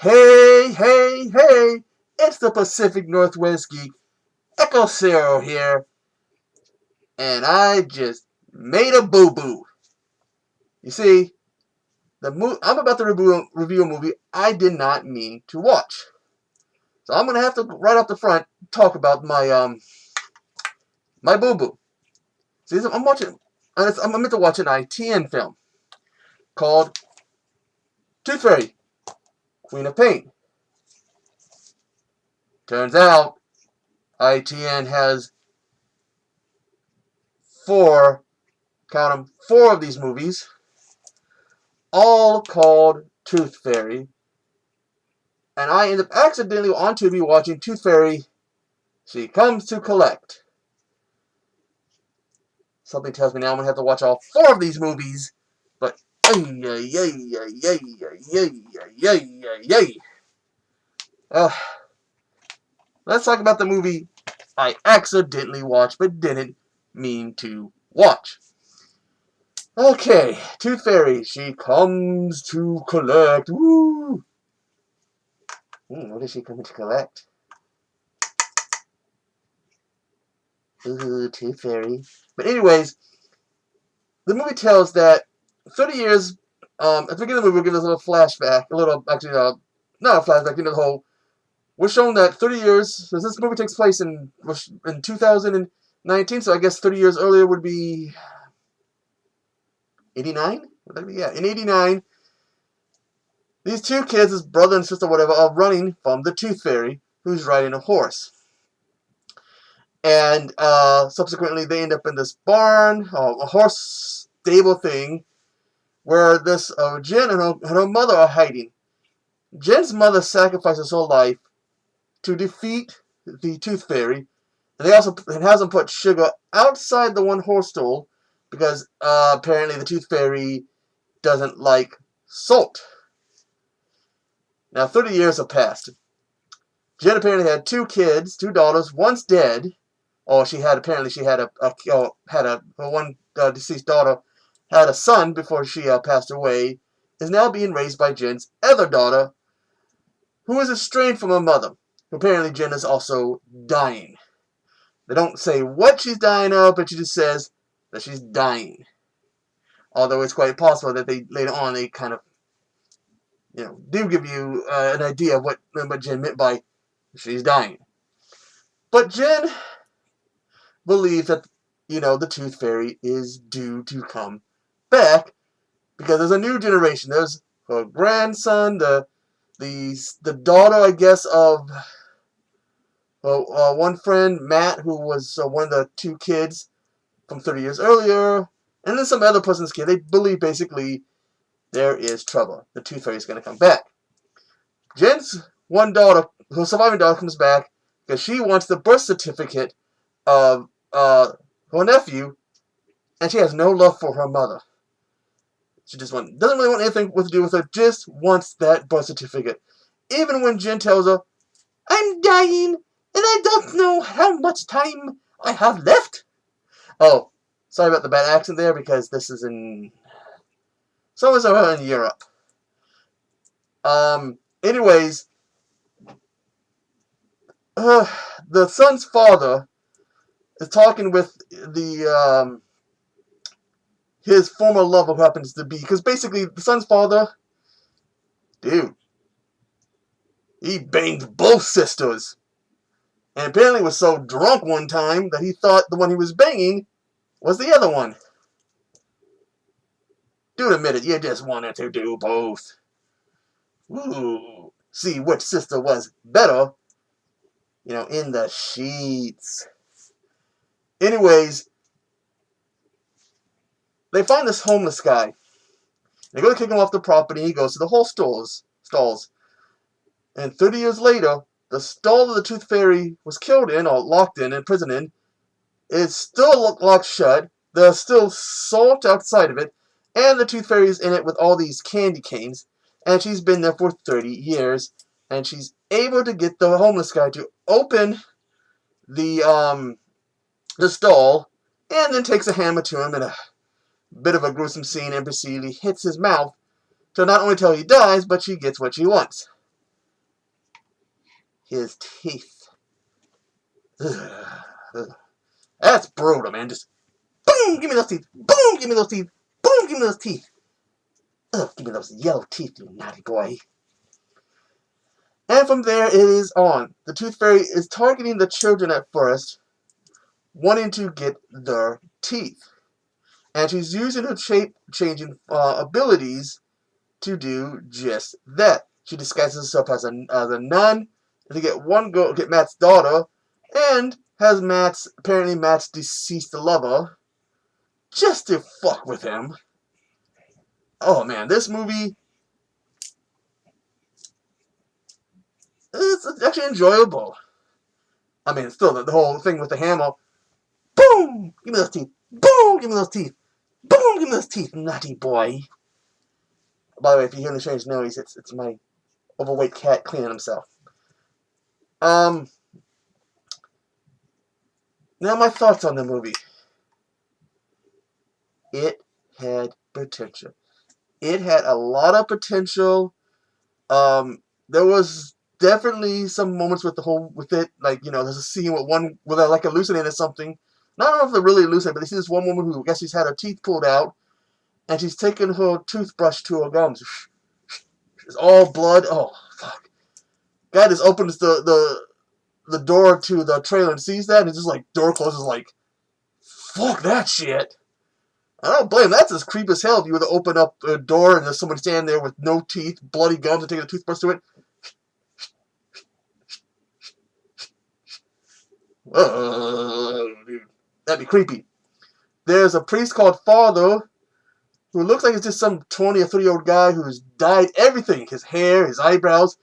Hey, hey, hey! It's the Pacific Northwest Geek, Echo Zero here, and I just made a boo-boo. You see, I'm about to review a movie I did not mean to watch. So I'm gonna have to, right off the front, talk about my boo-boo. See, I'm meant to watch an ITN film called Tooth Fairy, Queen of Pain. Turns out, ITN has four, count them, four of these movies, all called Tooth Fairy, and I end up accidentally on Tubi watching Tooth Fairy. She comes to collect. Something tells me now I'm gonna have to watch all four of these movies, but uh, let's talk about the movie I accidentally watched but didn't mean to watch. Okay, Tooth Fairy. She comes to collect. Woo! What is she coming to collect? Ooh, Tooth Fairy. But anyways, the movie tells that 30 years, at the beginning of the movie, we'll give us a little flashback, not a flashback, the whole, we're shown that 30 years, since this movie takes place in 2019, so I guess 30 years earlier would be 89? Yeah, in 89, these two kids, his brother and sister, whatever, are running from the Tooth Fairy, who's riding a horse. And subsequently, they end up in this barn, a horse stable thing, where this Jen and her mother are hiding. Jen's mother sacrifices her life to defeat the Tooth Fairy, and has them put sugar outside the one horse stall because apparently the Tooth Fairy doesn't like salt. Now 30 years have passed. Jen apparently had two kids, two daughters. One's dead. Or she had her one deceased daughter had a son before she passed away. Is now being raised by Jen's other daughter, who is estranged from her mother. Apparently, Jen is also dying. They don't say what she's dying of, but she just says that she's dying. Although it's quite possible that later on they kind of, do give you an idea of what Jen meant by she's dying. But Jen believes that, the Tooth Fairy is due to come back because there's a new generation. There's her grandson, the daughter, I guess, of one friend, Matt, who was one of the two kids from 30 years earlier, and then some other person's kid. They believe basically there is trouble. The Tooth Fairy is going to come back. Jen's one daughter, her surviving daughter, comes back because she wants the birth certificate of her nephew, and she has no love for her mother. She doesn't really want anything to do with her, just wants that birth certificate. Even when Jen tells her, I'm dying, and I don't know how much time I have left. Oh, sorry about the bad accent there, because this is somewhere in Europe. Anyways, the son's father is talking with his former lover, who happens to be, because basically the son's father, dude, he banged both sisters. And apparently was so drunk one time that he thought the one he was banging was the other one. Dude admitted you just wanted to do both. Ooh. See which sister was better, in the sheets. Anyways, they find this homeless guy. They go to kick him off the property. He goes to the whole stalls. And 30 years later, the stall that the Tooth Fairy was killed in, or locked in, prison in, is still locked shut. There's still salt outside of it, and the Tooth Fairy is in it with all these candy canes, and she's been there for 30 years, and she's able to get the homeless guy to open the stall, and then takes a hammer to him in a bit of a gruesome scene, and basically hits his mouth to not only till he dies, but she gets what she wants. his teeth. Ugh. That's brutal, man. Just boom, give me those teeth. Boom, give me those teeth. Boom, give me those teeth. Ugh, give me those yellow teeth, you naughty boy. And from there, it is on. The Tooth Fairy is targeting the children at first, wanting to get their teeth. And she's using her shape-changing abilities to do just that. She disguises herself as a nun to get Matt's daughter, and has apparently Matt's deceased lover, just to fuck with him. Oh man, this movie, it's actually enjoyable. I mean, still the whole thing with the hammer. Boom! Give me those teeth. Boom! Give me those teeth. Boom! Give me those teeth, naughty boy. By the way, if you hear the strange noise, it's my overweight cat cleaning himself. Now my thoughts on the movie. It had potential. It had a lot of potential. There was definitely some moments with it, like, there's a scene where they're like hallucinating something. Not know if they're really hallucinating, but they see this one woman who, I guess she's had her teeth pulled out, and she's taking her toothbrush to her gums. It's all blood. Oh fuck! Guy just opens the door to the trailer and sees that, and it's just like door closes. Like, fuck that shit. I don't blame him. That's as creepy as hell if you were to open up a door and there's someone standing there with no teeth, bloody gums, and taking a toothbrush to it. Dude, that'd be creepy. There's a priest called Father who looks like it's just some 20 or 30-year-old guy who's dyed everything. His hair, his eyebrows,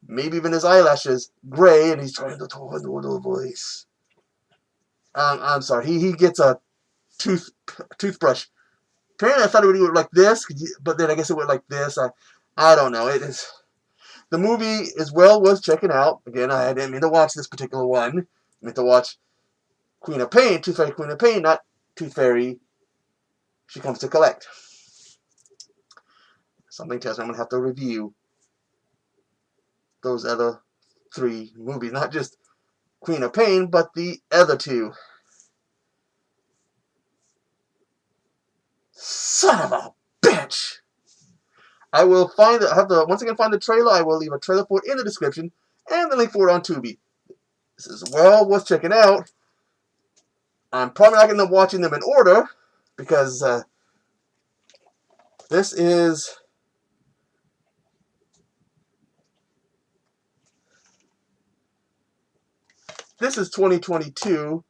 maybe even his eyelashes, gray, and he's trying to talk in a little voice. I'm sorry. He gets a toothbrush. Apparently, I thought it would do it like this, but then I guess it went like this. I don't know. It is. The movie is well worth checking out. Again, I didn't mean to watch this particular one. I meant to watch Queen of Pain, Tooth Fairy, Queen of Pain, not Tooth Fairy, She Comes to Collect. Something tells me I'm going to have to review those other 3 movies. Not just Queen of Pain, but the other 2. Son of a bitch! I have to once again find the trailer. I will leave a trailer for it in the description, and the link for it on Tubi. This is well worth checking out. I'm probably not going to end up watching them in order, because this is 2022.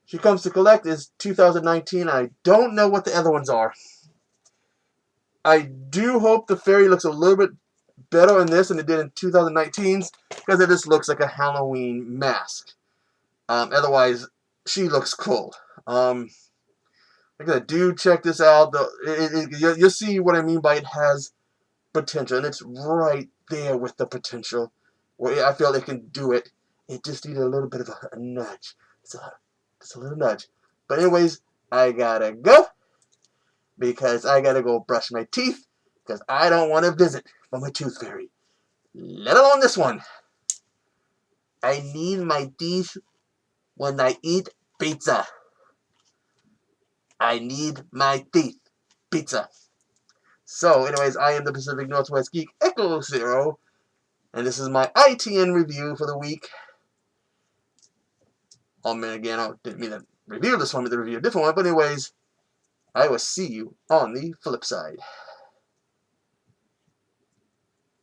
She Comes to Collect is 2019. I don't know what the other ones are. I do hope the fairy looks a little bit better in this than it did in 2019's, because it just looks like a Halloween mask. Otherwise, she looks cool. Like I said, do check this out. You'll see what I mean by it has potential, and it's right there with the potential where I feel they can do it. It just needed a little bit of a nudge. Just a little nudge. But anyways, I gotta go, because I gotta go brush my teeth, because I don't want to visit from a tooth fairy. Let alone this one. I need my teeth when I eat pizza. I need my teeth. Pizza. So, anyways, I am the Pacific Northwest Geek Echo Zero, and this is my ITN review for the week. Again, I didn't mean to review this one, but to review a different one. But anyways, I will see you on the flip side.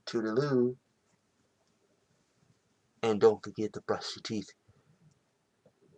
Toodaloo. And don't forget to brush your teeth.